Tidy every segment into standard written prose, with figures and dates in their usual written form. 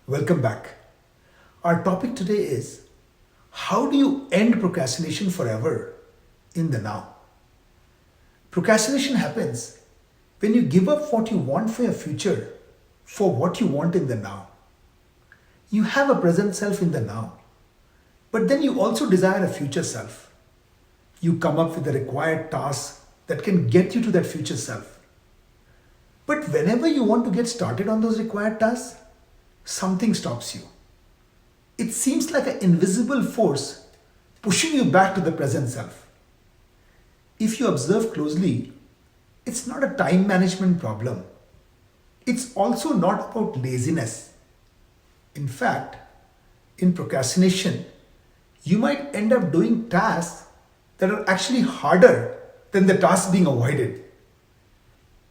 Welcome back. Our topic today is how do you end procrastination forever in the now? Procrastination happens when you give up what you want for your future for what you want in the now. You have a present self in the now, but then you also desire a future self. You come up with the required tasks that can get you to that future self. But whenever you want to get started on those required tasks, something stops you. It seems like an invisible force pushing you back to the present self. If you observe closely, it's not a time management problem. It's also not about laziness. In fact, in procrastination, you might end up doing tasks that are actually harder than the tasks being avoided.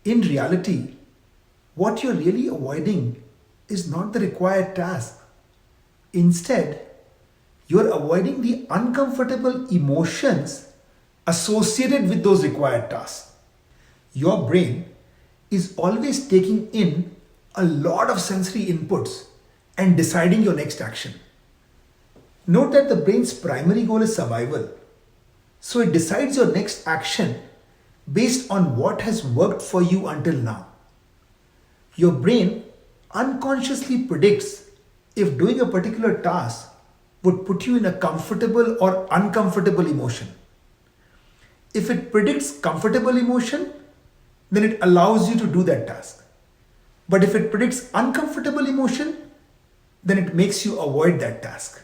In reality, what you're really avoiding is not the required task. Instead, you're avoiding the uncomfortable emotions associated with those required tasks. Your brain is always taking in a lot of sensory inputs and deciding your next action. Note that the brain's primary goal is survival. So it decides your next action based on what has worked for you until now. Your brain unconsciously predicts if doing a particular task would put you in a comfortable or uncomfortable emotion. If it predicts comfortable emotion, then it allows you to do that task. But if it predicts uncomfortable emotion, then it makes you avoid that task.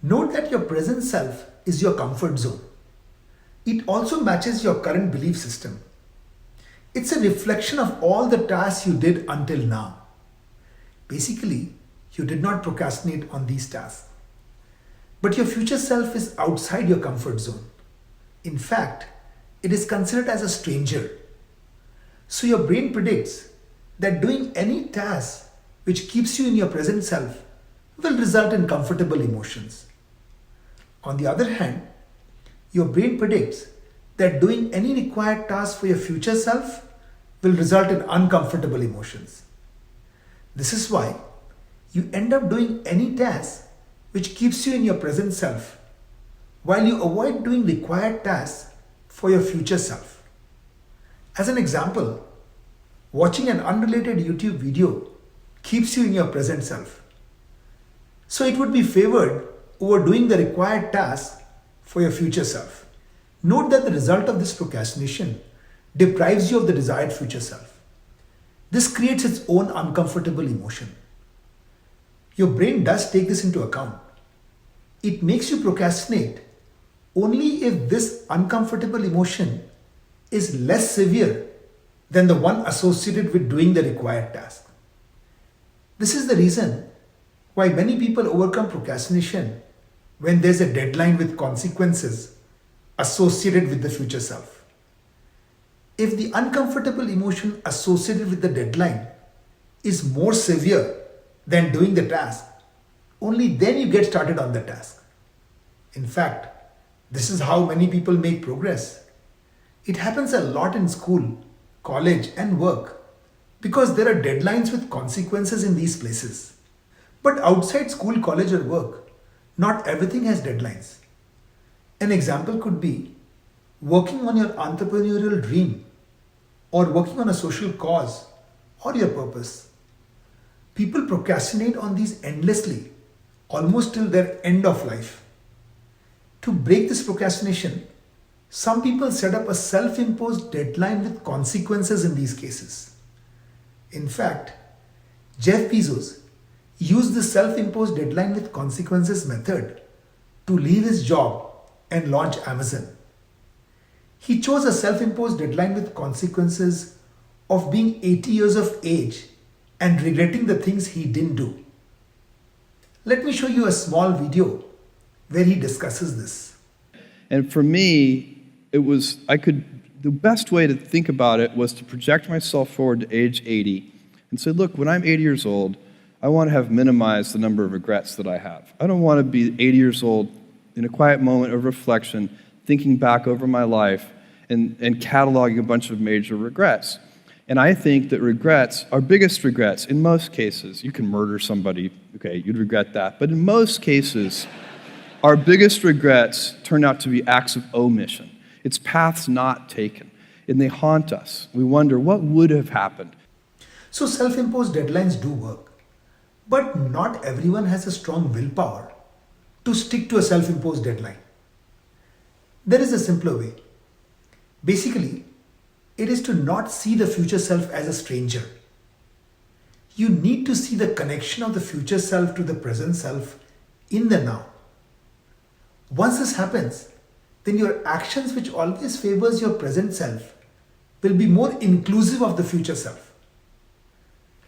Note that your present self is your comfort zone. It also matches your current belief system. It's a reflection of all the tasks you did until now. Basically, you did not procrastinate on these tasks. But your future self is outside your comfort zone. In fact, it is considered as a stranger. So your brain predicts that doing any task which keeps you in your present self will result in comfortable emotions. On the other hand, your brain predicts that doing any required task for your future self will result in uncomfortable emotions. This is why you end up doing any task which keeps you in your present self, while you avoid doing required tasks for your future self. As an example, watching an unrelated YouTube video keeps you in your present self. So it would be favored over doing the required task for your future self. Note that the result of this procrastination deprives you of the desired future self. This creates its own uncomfortable emotion. Your brain does take this into account. It makes you procrastinate only if this uncomfortable emotion is less severe than the one associated with doing the required task. This is the reason why many people overcome procrastination when there's a deadline with consequences associated with the future self. If the uncomfortable emotion associated with the deadline is more severe than doing the task, only then you get started on the task. In fact, this is how many people make progress. It happens a lot in school, college, and work because there are deadlines with consequences in these places. But outside school, college, or work, not everything has deadlines. An example could be working on your entrepreneurial dream or working on a social cause or your purpose. People procrastinate on these endlessly, almost till their end of life. To break this procrastination, some people set up a self-imposed deadline with consequences in these cases. In fact, Jeff Bezos used the self-imposed deadline with consequences method to leave his job and launch Amazon. He chose a self-imposed deadline with consequences of being 80 years of age and regretting the things he didn't do. Let me show you a small video where he discusses this. And for me, the best way to think about it was to project myself forward to age 80 and say, look, when I'm 80 years old, I want to have minimized the number of regrets that I have. I don't want to be 80 years old in a quiet moment of reflection, thinking back over my life and cataloging a bunch of major regrets. And I think that regrets, our biggest regrets, in most cases, you can murder somebody, okay, you'd regret that. But in most cases, our biggest regrets turn out to be acts of omission. It's paths not taken. And they haunt us. We wonder, what would have happened? So self-imposed deadlines do work. But not everyone has a strong willpower to stick to a self-imposed deadline. There is a simpler way. Basically, it is to not see the future self as a stranger. You need to see the connection of the future self to the present self in the now. Once this happens, then your actions, which always favors your present self, will be more inclusive of the future self.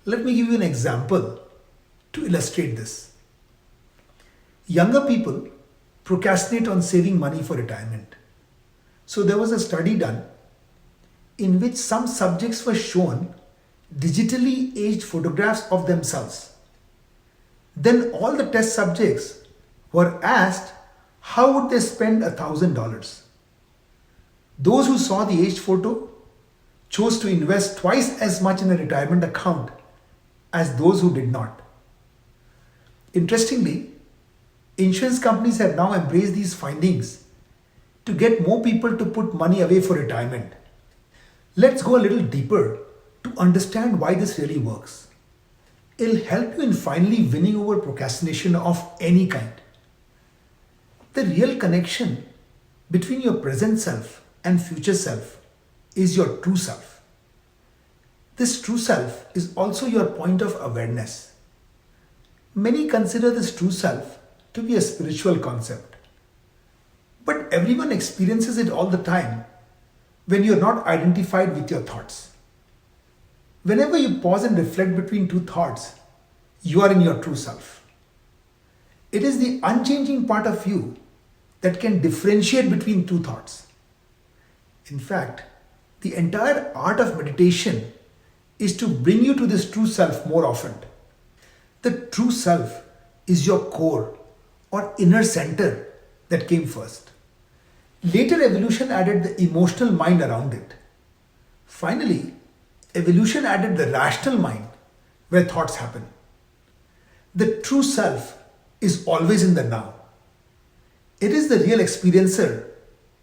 Let me give you an example to illustrate this. Younger people procrastinate on saving money for retirement. So there was a study done in which some subjects were shown digitally aged photographs of themselves. Then all the test subjects were asked how would they spend $1,000. Those who saw the aged photo chose to invest twice as much in a retirement account as those who did not. Interestingly, insurance companies have now embraced these findings to get more people to put money away for retirement. Let's go a little deeper to understand why this really works. It'll help you in finally winning over procrastination of any kind. The real connection between your present self and future self is your true self. This true self is also your point of awareness. Many consider this true self to be a spiritual concept. But everyone experiences it all the time when you're not identified with your thoughts. Whenever you pause and reflect between two thoughts, you are in your true self. It is the unchanging part of you that can differentiate between two thoughts. In fact, the entire art of meditation is to bring you to this true self more often. The true self is your core or inner center that came first. Later, evolution added the emotional mind around it. Finally, evolution added the rational mind where thoughts happen. The true self is always in the now. It is the real experiencer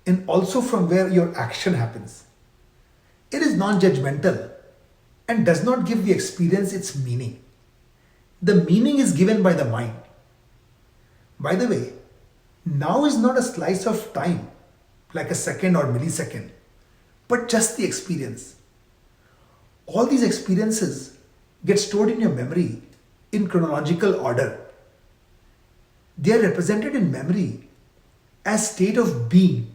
and also from where your action happens. It is non-judgmental and does not give the experience its meaning. The meaning is given by the mind. By the way, now is not a slice of time like a second or millisecond, but just the experience. All these experiences get stored in your memory in chronological order. They are represented in memory as state of being,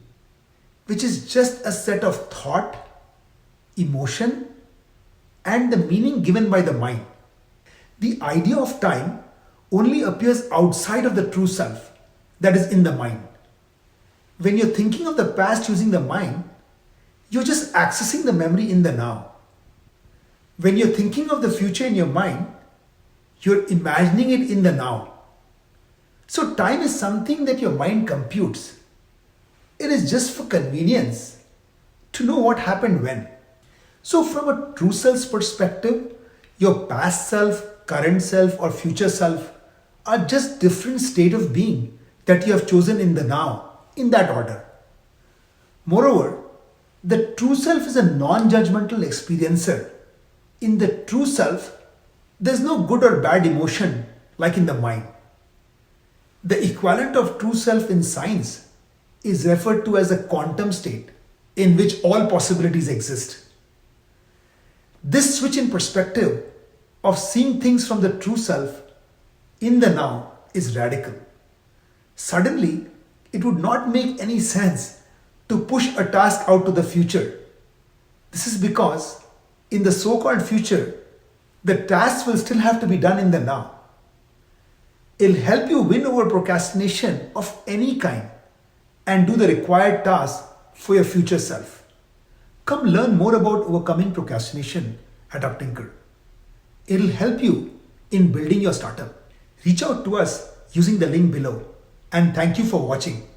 which is just a set of thought, emotion, and the meaning given by the mind. The idea of time only appears outside of the true self, that is in the mind. When you're thinking of the past using the mind, you're just accessing the memory in the now. When you're thinking of the future in your mind, you're imagining it in the now. So time is something that your mind computes. It is just for convenience to know what happened when. So from a true self's perspective, your past self, current self, or future self are just different state of being that you have chosen in the now, in that order. Moreover, the true self is a non-judgmental experiencer. In the true self, there's no good or bad emotion like in the mind. The equivalent of true self in science is referred to as a quantum state in which all possibilities exist. This switch in perspective of seeing things from the true self in the now is radical. Suddenly, it would not make any sense to push a task out to the future. This is because in the so-called future, the tasks will still have to be done in the now. It'll help you win over procrastination of any kind and do the required task for your future self. Come learn more about overcoming procrastination at UpTinker. It'll help you in building your startup. Reach out to us using the link below. And thank you for watching.